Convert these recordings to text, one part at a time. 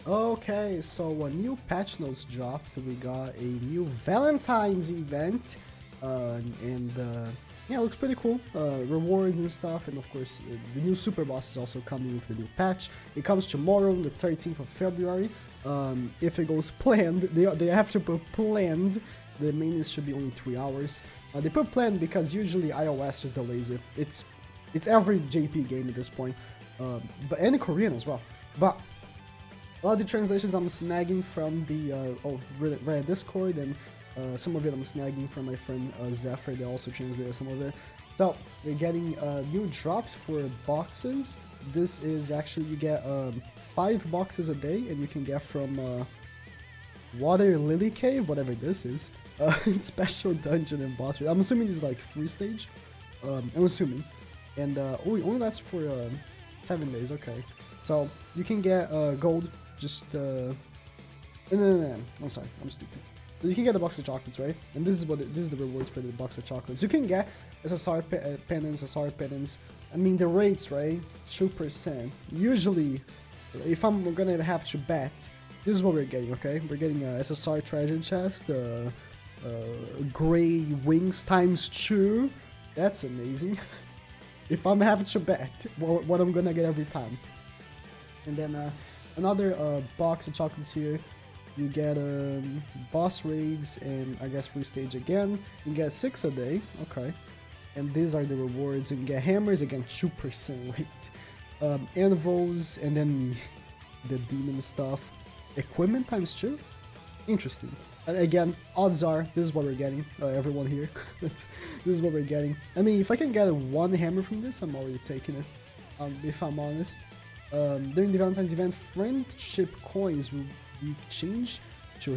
Okay, so a new patch notes dropped. We got a new Valentine's event, and yeah, it looks pretty cool. Rewards and stuff, and of course, the new super boss is also coming with the new patch. It comes tomorrow, the 13th of February. If it goes planned, they have to put planned. The maintenance should be only 3 hours. They put planned because usually iOS just delays it. It's every JP game at this point, but and in Korean as well. But a lot of the translations I'm snagging from the Reddit Discord, and some of it I'm snagging from my friend Zephyr. They also translated some of it. So we're getting new drops for boxes. This is actually, you get 5 boxes a day, and you can get from Water Lily Cave, whatever this is, special dungeon and boss. I'm assuming this is like free stage. I'm assuming, and it only lasts for 7 days. Okay, so you can get gold. Just no, I'm sorry, I'm stupid. So you can get a box of chocolates, right? And this is the rewards for the box of chocolates. You can get SSR penance, SR penance. I mean the rates, right? 2%. Usually, if I'm gonna have to bet, this is what we're getting. Okay, we're getting a SSR treasure chest, gray wings ×2. That's amazing. If I'm having to bet, what I'm gonna get every time. And then another box of chocolates here. You get boss raids and I guess free stage again. You get 6 a day. Okay. And these are the rewards. You can get hammers, again 2% rate. Anvils, and then the demon stuff. Equipment ×2. Interesting. And again, odds are this is what we're getting. Everyone here, this is what we're getting. I mean, if I can get 1 hammer from this, I'm already taking it. If I'm honest. During the Valentine's event, friendship coins will be changed to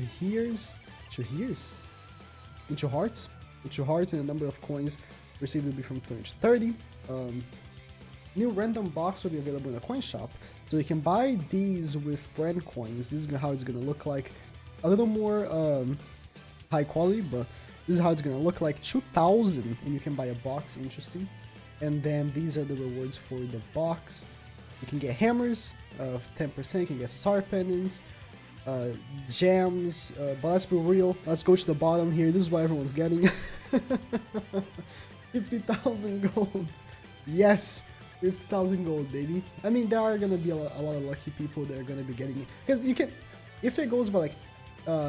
hearts, and the number of coins received will be from 20 to 30. New random box will be available in a coin shop, so you can buy these with friend coins. This is how it's gonna look like, a little more high quality, but this is how it's gonna look like. 2,000, and you can buy a box. Interesting. And then these are the rewards for the box. You can get hammers of 10%, you can get SR pendants, gems, but let's be real, let's go to the bottom here. This is what everyone's getting. 50,000 gold. Yes, 50,000 gold, baby. I mean, there are gonna be a lot of lucky people that are gonna be getting it, because you can, if it goes by like,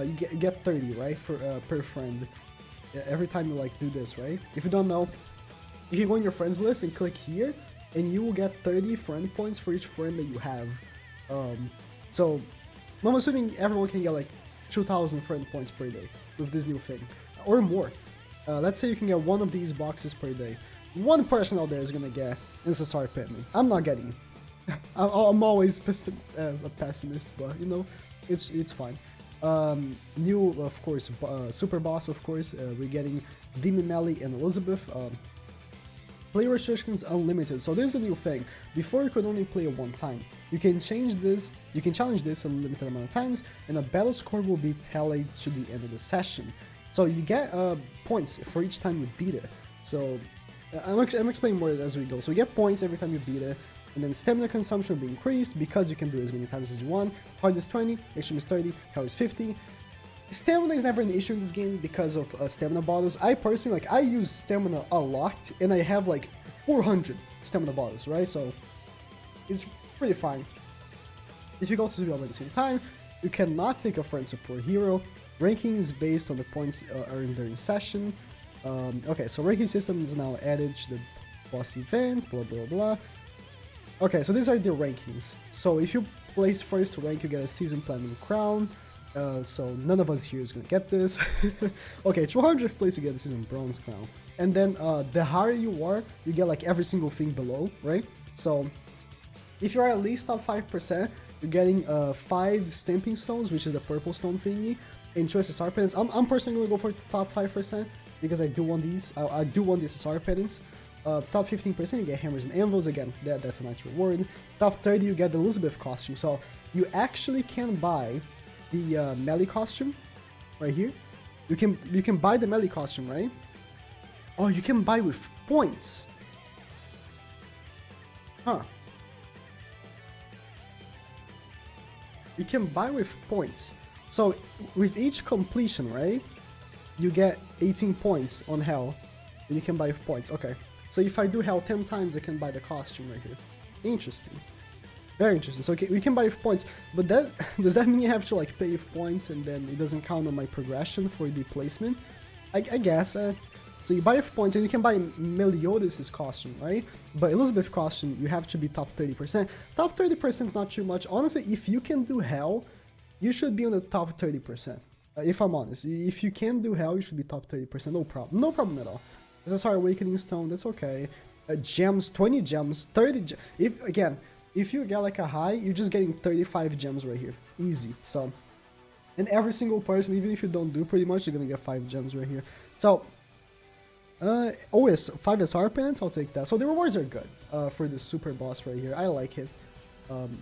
you get 30, right, for per friend, every time you like do this, right? If you don't know, you can go on your friends list and click here, and you will get 30 friend points for each friend that you have. So I'm assuming everyone can get like 2,000 friend points per day with this new thing, or more. Let's say you can get 1 of these boxes per day. 1 person out there is gonna get SSR Petman. I'm not getting it. I'm always a pessimist, but you know, it's fine. New, of course, super boss, of course. We're getting Demon Melly and Elizabeth. Play restrictions unlimited. So this is a new thing. Before you could only play it 1 time. You can change this, you can challenge this a limited amount of times, and a battle score will be tallied to the end of the session. So you get points for each time you beat it. So I'm explaining more as we go. So you get points every time you beat it, and then stamina consumption will be increased because you can do it as many times as you want. Hard is 20, extreme is 30, power is 50. Stamina is never an issue in this game because of stamina bottles. I personally, like, I use stamina a lot, and I have like 400 stamina bottles, right? So it's pretty fine. If you go to Zubia at the same time, you cannot take a friend support hero. Ranking is based on the points earned during session. Okay, so ranking system is now added to the boss event, blah blah blah. Okay, so these are the rankings. So if you place first rank, you get a season platinum crown. So none of us here is gonna get this. Okay, 200th place you get the season bronze crown, and then the higher you are, you get like every single thing below, right? So if you are at least top 5%, you're getting 5 stamping stones, which is a purple stone thingy, and 2 SSR pendants. I'm personally gonna go for top 5% because I do want these. I do want the SSR pendants. Top 15% you get hammers and anvils. Again, that's a nice reward. Top 30 you get the Elizabeth costume. So you actually can buy the melee costume right here. You can buy the melee costume, right? Oh, you can buy with points. Huh. you can buy with points. So with each completion, right, you get 18 points on hell, and you can buy with points. Okay, so if I do hell 10 times, I can buy the costume right here. Interesting. Very interesting. So okay, we can buy with points, but that does that mean you have to like pay with points and then it doesn't count on my progression for the placement? I guess. So you buy with points and you can buy Meliodas' costume, right? But Elizabeth's costume, you have to be top 30%. Top 30% is not too much. Honestly, if you can do hell, you should be on the top 30%. If I'm honest, if you can do hell, you should be top 30%. No problem. No problem at all. SSR Awakening Stone, that's okay. Gems, 20 gems, 30 gems. If you get like a high, you're just getting 35 gems right here. Easy. So, and every single person, even if you don't do pretty much, you're gonna get 5 gems right here. So, OS 5 SR pants, I'll take that. So the rewards are good for this super boss right here. I like it.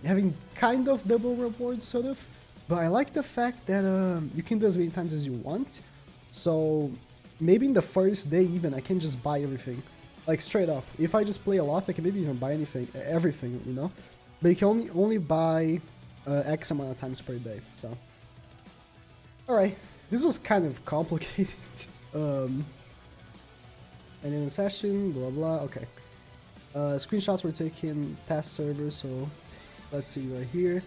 Having kind of double rewards, sort of. But I like the fact that you can do as many times as you want. So maybe in the first day even, I can just buy everything. Like straight up. If I just play a lot, I can maybe even buy everything, you know? But you can only buy X amount of times per day, so. Alright, this was kind of complicated. And in the session, blah blah, okay. Screenshots were taken, test server, so let's see right here.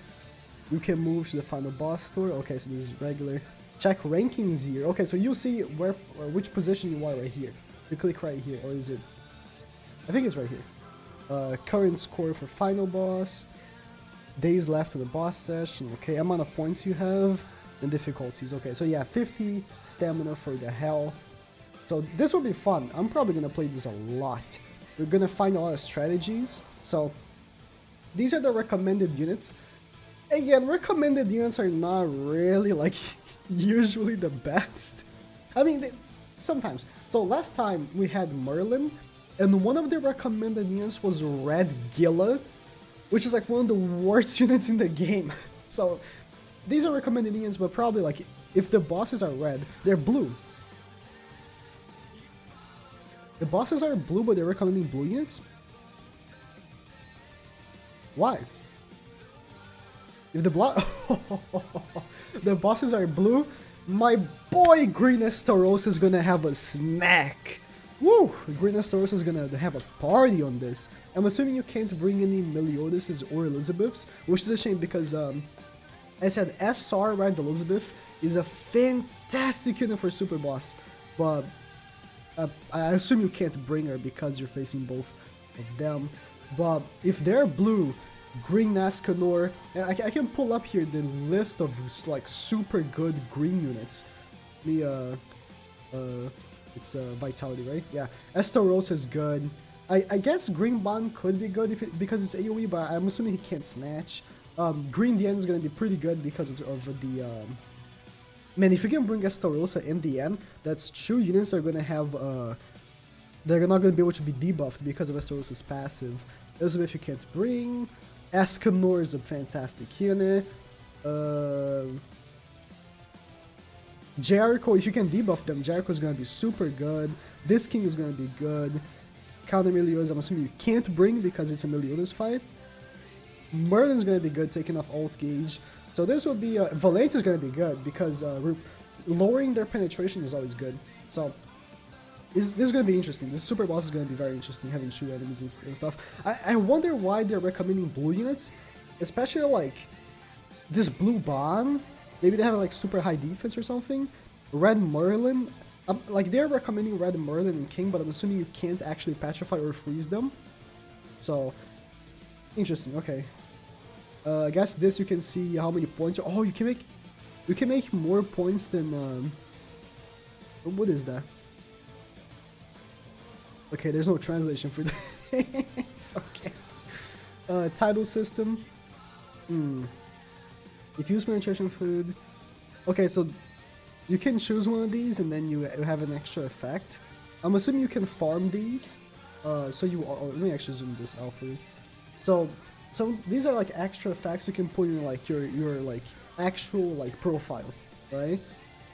You can move to the final boss store. Okay, so this is regular. Check rankings here. Okay, so you'll see which position you are right here. You click right here, or is it? I think it's right here. Current score for final boss. Days left to the boss session. Okay, amount of points you have and difficulties. Okay, so yeah, 50 stamina for the hell. So this will be fun. I'm probably gonna play this a lot. We're gonna find a lot of strategies. So these are the recommended units. Again, recommended units are not really like usually the best. I mean, sometimes. So last time we had Merlin, and one of the recommended units was Red Gila, which is like one of the worst units in the game. So these are recommended units, but probably like if the bosses are red, they're blue. The bosses are blue, but they're recommending blue units? Why? If the the bosses are blue, my boy Green Estarossa is gonna have a snack. Woo! Green Estarossa is gonna have a party on this. I'm assuming you can't bring any Meliodas or Elizabeths, which is a shame because I said SR Red Elizabeth is a fantastic unit for Super Boss, but I assume you can't bring her because you're facing both of them. But if they're blue, Green Escanor, and I can pull up here the list of like super good green units. It's Vitality, right? Yeah, Estarossa is good. I guess Green Bond could be good because it's AoE, but I'm assuming he can't snatch. Green Dian is gonna be pretty good because of the. Man, if you can bring Estarossa in the end, that's 2 units are gonna have. They're not gonna be able to be debuffed because of Estarossa's passive. Elizabeth you can't bring. Escanor is a fantastic unit. Jericho, if you can debuff them, Jericho is gonna be super good. This king is gonna be good. Counter Meliodas, I'm assuming you can't bring because it's a Meliodas fight. Merlin's gonna be good, taking off ult gauge. So this will be Valente is gonna be good because lowering their penetration is always good. So this is gonna be interesting. This super boss is gonna be very interesting, having 2 enemies and stuff. I wonder why they're recommending blue units, especially like this blue Bond. Maybe they have like super high defense or something. Red Merlin, like they're recommending Red Merlin and King, but I'm assuming you can't actually petrify or freeze them. So interesting. Okay. I guess this you can see how many points. Oh, you can make more points than what is that? Okay, there's no translation for this. Okay. Title system. If you use penetration food. Okay, so you can choose one of these and then you have an extra effect. I'm assuming you can farm these. So you let me actually zoom this out for you. So these are like extra effects you can put in like your like actual like profile, right?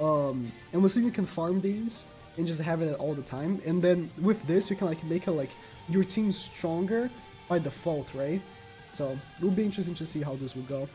And I'm assuming you can farm these and just have it all the time. And then with this you can like make like your team stronger by default, right? So it will be interesting to see how this will go.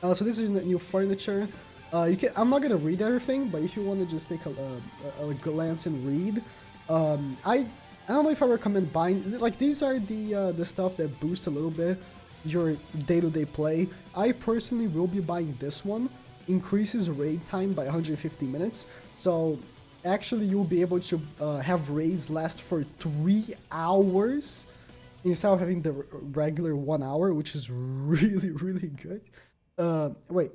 So this is new furniture. I'm not gonna read everything, but if you want to just take a glance and read, I don't know if I recommend buying. Like, these are the stuff that boost a little bit your day-to-day play. I personally will be buying this one. Increases raid time by 150 minutes. So actually you'll be able to have raids last for 3 hours instead of having the regular 1 hour, which is really, really good. Wait,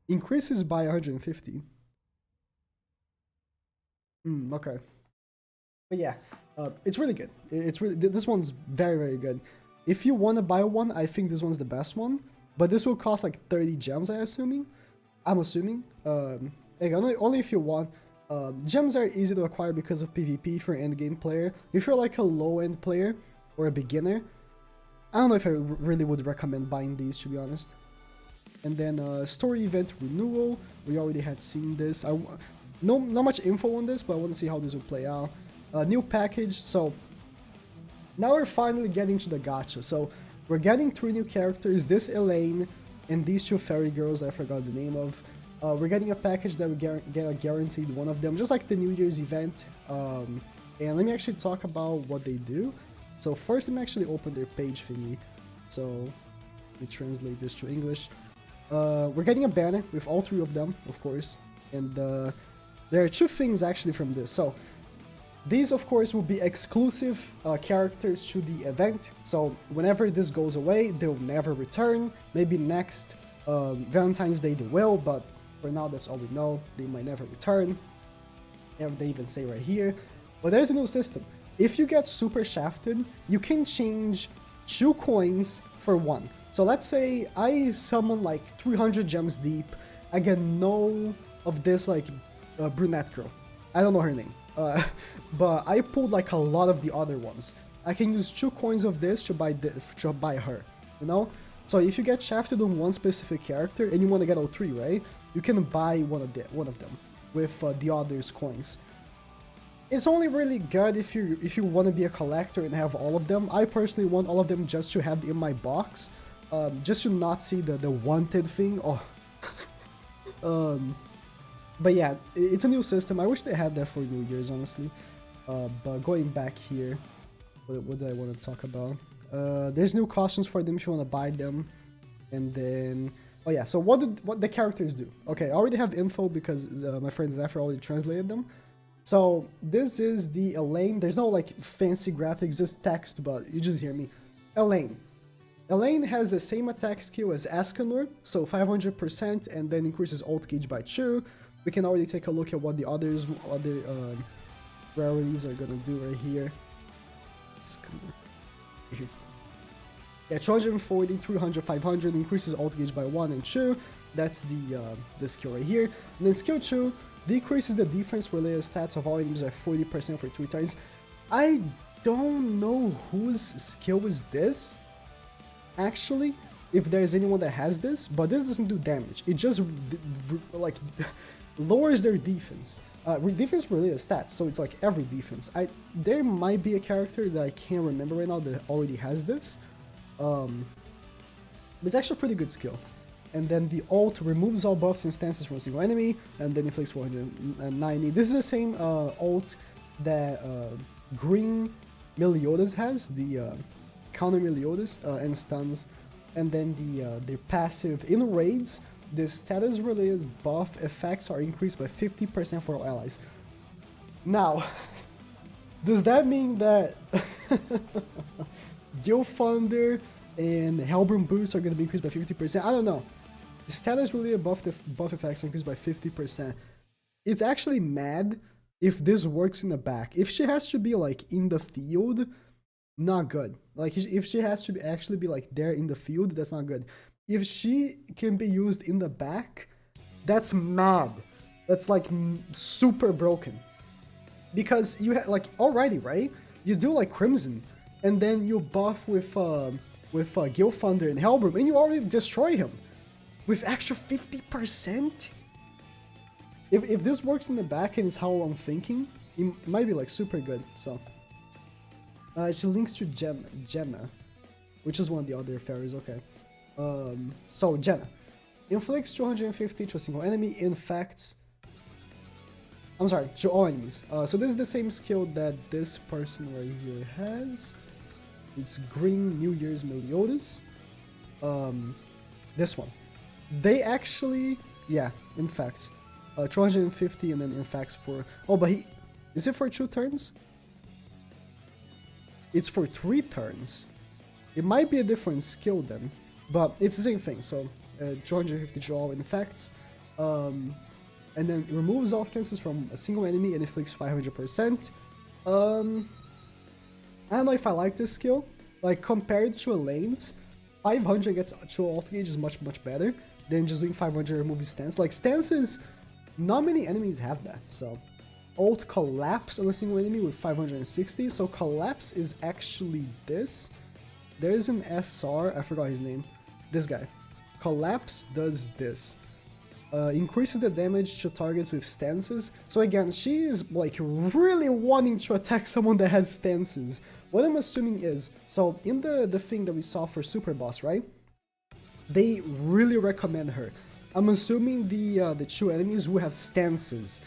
increases by 150. Okay. But yeah, it's really good. It's really, this one's very, very good. If you want to buy one, I think this one's the best one. But this will cost like 30 gems, I'm assuming. Again, only if you want. Gems are easy to acquire because of PvP for an endgame player. If you're like a low-end player or a beginner, I don't know if I really would recommend buying these, to be honest. And then story event renewal. We already had seen this. Not much info on this, but I want to see how this will play out. New package. So now we're finally getting to the gacha. So we're getting 3 new characters. This Elaine and these 2 fairy girls I forgot the name of. We're getting a package that we get a guaranteed one of them, just like the New Year's event. And let me actually talk about what they do. So first, let me actually open their page thingy. So let me translate this to English. We're getting a banner with all 3 of them, of course. And there are 2 things actually from this. So these, of course, will be exclusive characters to the event. So whenever this goes away, they'll never return. Maybe next Valentine's Day they will, but for now that's all we know. They might never return. And they even say right here. But there's a new system. If you get super shafted, you can change 2 coins for 1. So let's say I summon like 300 gems deep. I get no of this like brunette girl. I don't know her name. But I pulled like a lot of the other ones. I can use 2 coins of this to buy her, you know? So if you get shafted on one specific character and you want to get all 3, right? You can buy one of them with the others' coins. It's only really good if you want to be a collector and have all of them. I personally want all of them just to have in my box, just to not see the wanted thing. Oh. But yeah, it's a new system. I wish they had that for New Year's, honestly. But going back here, what do I want to talk about? There's new costumes for them if you want to buy them. And then, oh yeah, so what the characters do? Okay, I already have info because my friend Zephyr already translated them. So this is the Elaine. There's no like fancy graphics, just text, but you just hear me. Elaine. Elaine has the same attack skill as Escanor, so 500%, and then increases ult gauge by 2. We can already take a look at what the other rarities are gonna do right here. Yeah, 240, 300, 500 increases ult gauge by 1 and 2. That's the skill right here. And then skill 2 decreases the defense related stats of all enemies by 40% for 3 turns. I don't know whose skill is this, actually, if there's anyone that has this, but this doesn't do damage. It just like lowers their defense. Defense related stats, so it's like every defense. There might be a character that I can't remember right now that already has this. It's actually a pretty good skill. And then the ult removes all buffs and stances from a single enemy, and then inflicts 490. This is the same ult that Green Meliodas has, the counter Meliodas and stuns. And then the passive in raids, the status related buff effects are increased by 50% for all allies. Now, does that mean that Gilfunder and Hellburn boosts are going to be increased by 50%? I don't know. Status related buff effects are increased by 50%. It's actually mad if this works in the back. If she has to be like in the field, not good. Like if she has to actually be like there in the field, that's not good. If she can be used in the back, that's mad. That's like super broken. Because you like already, right? You do like Crimson, and then you buff with Gilfunder and Hellburn, and you already destroy him with extra 50%. If this works in the back and it's how I'm thinking, it might be like super good. So she links to Jenna, which is one of the other fairies. Okay. So Jenna, Inflicts 250 to a single enemy, infects... I'm sorry, to all enemies. So this is the same skill that this person right here has. It's Green New Year's Meliodas. This one. They actually... Yeah, infects. 250 and then infects for... Oh, but he... Is it for 2 turns? It's for 3 turns. It might be a different skill then, but it's the same thing. So 250 to all infects, and then it removes all stances from a single enemy and inflicts 500%. I don't know if I like this skill. Like compared to Elaine's, 500 gets to alt gauge is much better than just doing 500 remove stance. Like stances, not many enemies have that. So alt collapse on a single enemy with 560. So collapse is actually this. There is an SR, I forgot his name. This guy. Collapse does this. Increases the damage to targets with stances. So again, she is like really wanting to attack someone that has stances. What I'm assuming is, so in the thing that we saw for Super Boss, right? They really recommend her. I'm assuming the 2 enemies who have stances.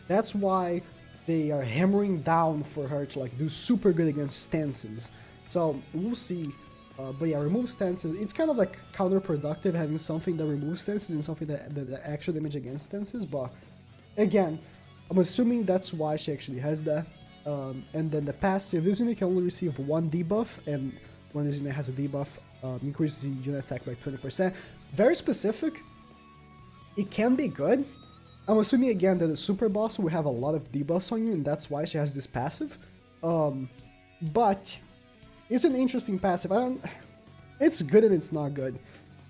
That's why they are hammering down for her to like do super good against stances. So we'll see. But yeah, remove stances. It's kind of like counterproductive having something that removes stances and something that actual damage against stances. But again, I'm assuming that's why she actually has that. And then the passive, this unit can only receive 1 debuff, and when this unit has a debuff, increases the unit attack by 20%. Very specific. It can be good. I'm assuming again that the super boss will have a lot of debuffs on you, and that's why she has this passive. But it's an interesting passive. It's good and it's not good.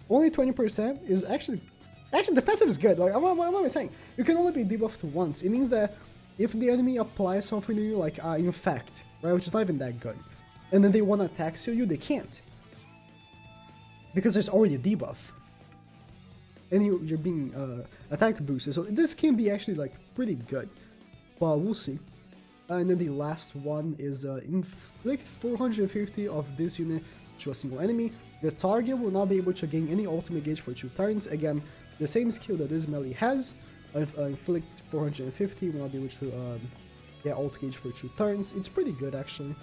Only 20% is actually the passive is good. Like what am I saying? You can only be debuffed once. It means that if the enemy applies something to you, like infect, right, which is not even that good, and then they want to attack seal you, they can't because there's already a debuff, and you're being attack boosted. So this can be actually like pretty good, but we'll see. And then the last one is inflict 450 of this unit to a single enemy. The target will not be able to gain any ultimate gauge for 2 turns. Again, the same skill that this melee has. Inflict 450 will not be able to get ult gauge for 2 turns. It's pretty good actually.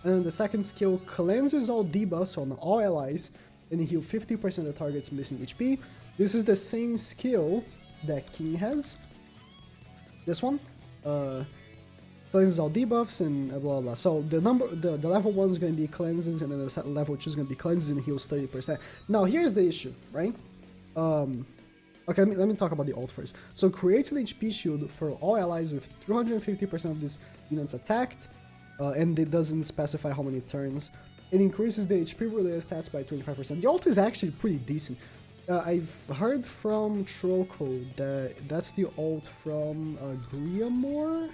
And then the second skill cleanses all debuffs on all allies and heal 50% of the target's missing HP. This is the same skill that King has. This one. Cleanses all debuffs and blah blah blah. So the level 1 is going to be cleanses, and then the level 2 is going to be cleanses and heals 30%. Now here's the issue, right? Okay, let me talk about the ult first. So creates an HP shield for all allies with 350% of this unit's attacked, and it doesn't specify how many turns. It increases the HP related stats by 25%. The ult is actually pretty decent. I've heard from Troco that that's the ult from Griamore.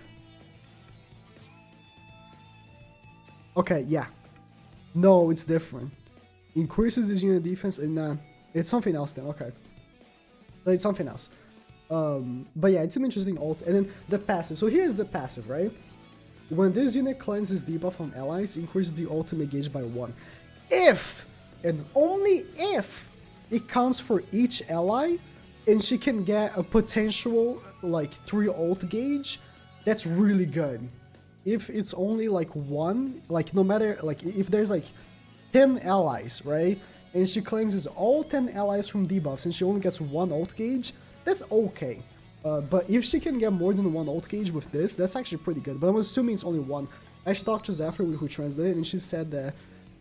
Okay, yeah. No, it's different. Increases his unit defense, and it's something else then, okay. But it's something else. But yeah, it's an interesting ult. And then the passive. So here's the passive, right? When this unit cleanses debuff on allies, increases the ultimate gauge by 1. If, and only if, it counts for each ally, and she can get a potential, like, 3 ult gauge, that's really good. If it's only like 1, like no matter, like if there's like 10 allies, right? And she cleanses all 10 allies from debuffs and she only gets 1 ult gauge, that's okay. But if she can get more than 1 ult gauge with this, that's actually pretty good. But I'm assuming it's only 1. I actually talked to Zephyr who translated, and she said that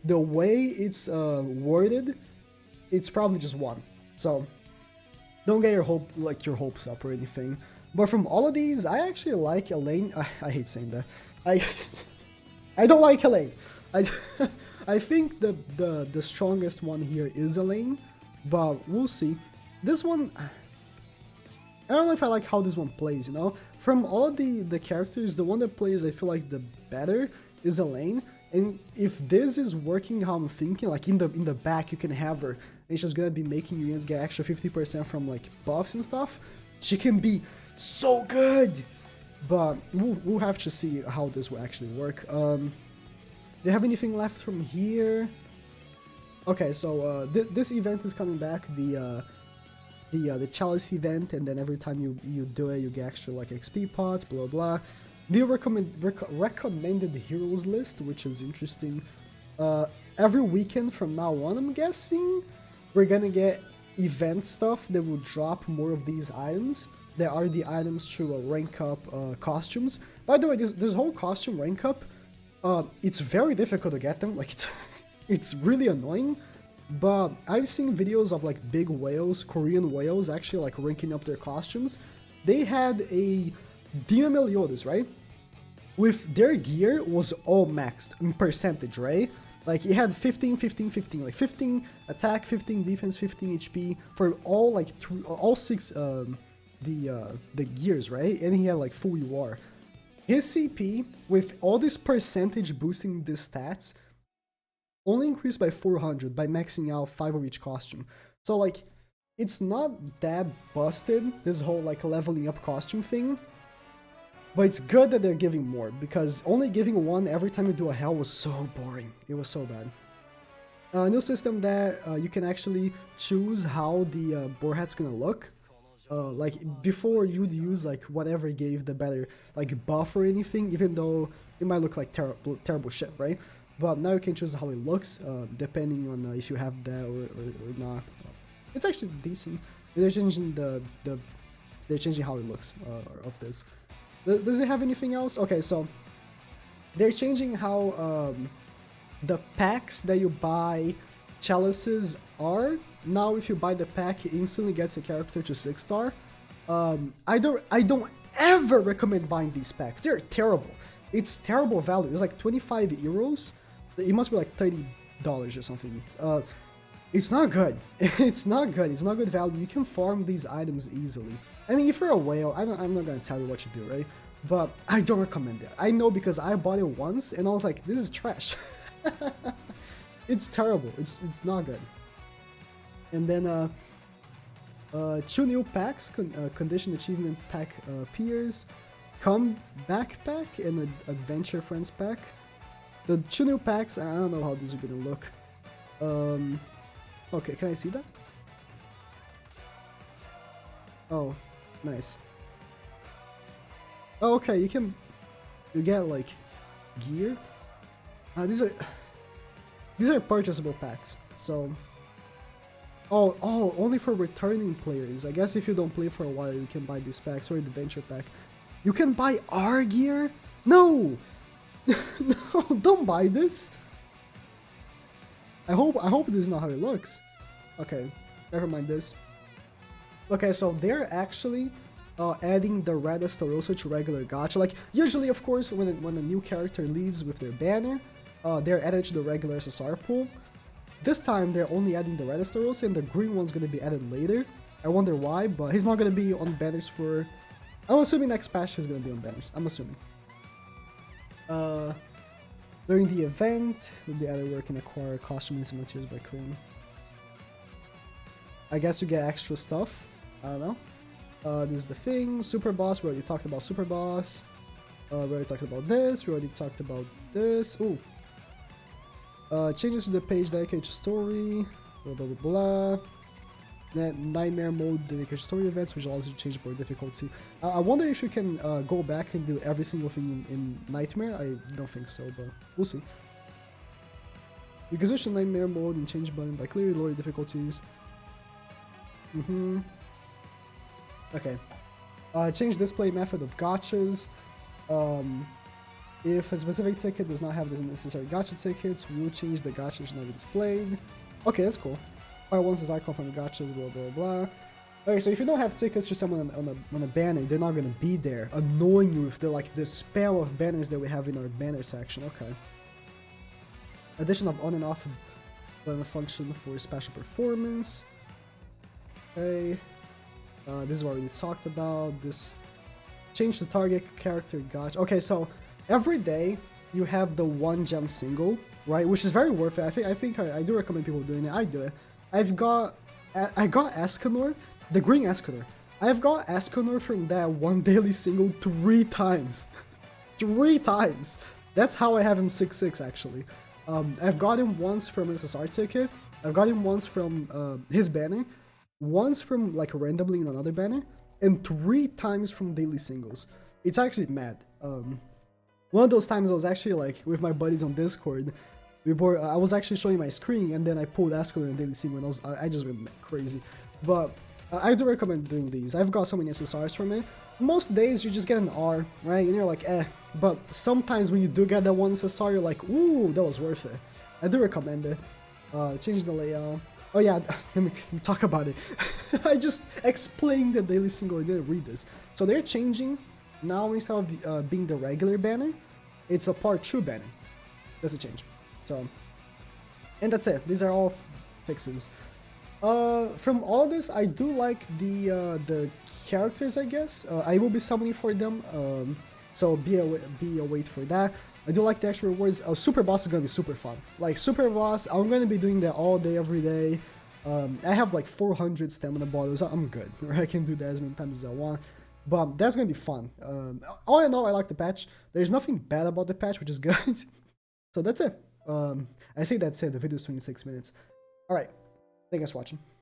the way it's worded, it's probably just 1. So don't get your hopes up or anything. But from all of these, I actually like Elaine. I hate saying that. I don't like Elaine. I think the strongest one here is Elaine, but we'll see. This one, I don't know if I like how this one plays, you know? From all the characters, the one that plays I feel like the better is Elaine. And if this is working how I'm thinking, like in the back you can have her, and she's gonna be making units get extra 50% from like buffs and stuff, she can be so good! But we'll have to see how this will actually work. Do you have anything left from here? Okay, so this event is coming back, the the chalice event, and then every time you do it, you get extra like XP pots, blah blah. The recommended heroes list, which is interesting. Every weekend from now on, I'm guessing, we're gonna get event stuff that will drop more of these items. There are the items to rank up costumes. By the way, this whole costume rank up, it's very difficult to get them. Like it's really annoying. But I've seen videos of like big whales, Korean whales, actually like ranking up their costumes. They had a Demon Meliodas, right? With their gear was all maxed in percentage, right? Like it had 15, 15, 15, like 15 attack, 15 defense, 15 HP for all like all six the gears, right? And he had like full UR. His CP with all this percentage boosting the stats only increased by 400 by maxing out 5 of each costume. So like it's not that busted, this whole like leveling up costume thing. But it's good that they're giving more, because only giving one every time you do a hell was so boring. It was so bad. A new system that you can actually choose how the boar hat's gonna look. Like before you'd use like whatever gave the better like buff or anything, even though it might look like terrible shit, right? But now you can choose how it looks, depending on if you have that or not. It's actually decent. They're changing they're changing how it looks of this. Does it have anything else? Okay, so they're changing how the packs that you buy chalices are. Now if you buy the pack, it instantly gets a character to 6-star. I don't ever recommend buying these packs. They're terrible. It's terrible value. It's like 25 euros. It must be like $30 or something. It's not good. It's not good. It's not good value. You can farm these items easily. I mean, if you're a whale, I'm not gonna tell you what to do, right? But I don't recommend it. I know because I bought it once and I was like, this is trash. It's terrible. It's not good. And then 2 new packs, condition achievement pack appears, come backpack and an adventure friends pack. The 2 new packs, I don't know how these are gonna look. Okay, can I see that? Oh, nice. Oh, okay, you get like gear. These are purchasable packs. So, oh, only for returning players. I guess if you don't play for a while, you can buy these packs or the adventure pack. You can buy our gear? No, no, don't buy this. I hope this is not how it looks. Okay, never mind this. Okay, so they're actually adding the Red Estarossa to regular gacha. Like, usually, of course, when a new character leaves with their banner, they're added to the regular SSR pool. This time, they're only adding the Red Estarossa, and the green one's going to be added later. I wonder why, but he's not going to be on banners for... I'm assuming next patch he's going to be on banners. I'm assuming. During the event, will be added where you can acquire costume and materials by clearing. I guess you get extra stuff. I don't know. This is the thing. Super Boss, we already talked about Super Boss. We already talked about this. We already talked about this. Ooh. Changes to the page dedicated to story. Blah, blah, blah, blah. Nightmare mode dedicated to story events, which allows you to change board difficulty. I wonder if you can go back and do every single thing in Nightmare. I don't think so, but we'll see. You can switch to Nightmare mode and change button by clearly lower difficulties. Okay. Change display method of gachas. If a specific ticket does not have the necessary gacha tickets, we'll change the gachas to not be displayed. Okay, that's cool. Fire once is icon from the gachas, blah blah blah. Okay, so if you don't have tickets to someone on a banner, they're not gonna be there, annoying you with the spam of banners that we have in our banner section. Okay. Addition of on and off button function for special performance. Okay. This is what we already talked about. This change the target character gacha. Okay, so every day you have the 1 gem single, right? Which is very worth it. I think I do recommend people doing it. I do it. I got Escanor, the green Escanor. I've got Escanor from that 1 daily single 3 times. 3 times. That's how I have him 6/6 actually. I've got him once from SSR ticket. I've got him once from his banner. once from like randomly in another banner, and 3 times from daily singles. It's actually mad. One of those times I was actually like with my buddies on Discord. I was actually showing my screen, and then I pulled Escalade and daily single, and I just went crazy. But I do recommend doing these. I've got so many SSRs from it. Most days you just get an R, right? And you're like, eh. But sometimes when you do get that one SSR, you're like, ooh, that was worth it. I do recommend it. Change the layout. Oh yeah, let me talk about it. I just explained the daily single, I didn't read this. So they're changing now, instead of being the regular banner, it's a part 2 banner. That's a change. So, and that's it. These are all fixes. From all this, I do like the characters, I guess. I will be summoning for them, so be a wait for that. I do like the extra rewards. Super Boss is gonna be super fun. Like Super Boss, I'm gonna be doing that all day, every day. I have like 400 stamina bottles. I'm good. I can do that as many times as I want. But that's gonna be fun. All in all, I like the patch. There's nothing bad about the patch, which is good. So that's it. I say that's it. The video is 26 minutes. All right. Thank you guys for watching.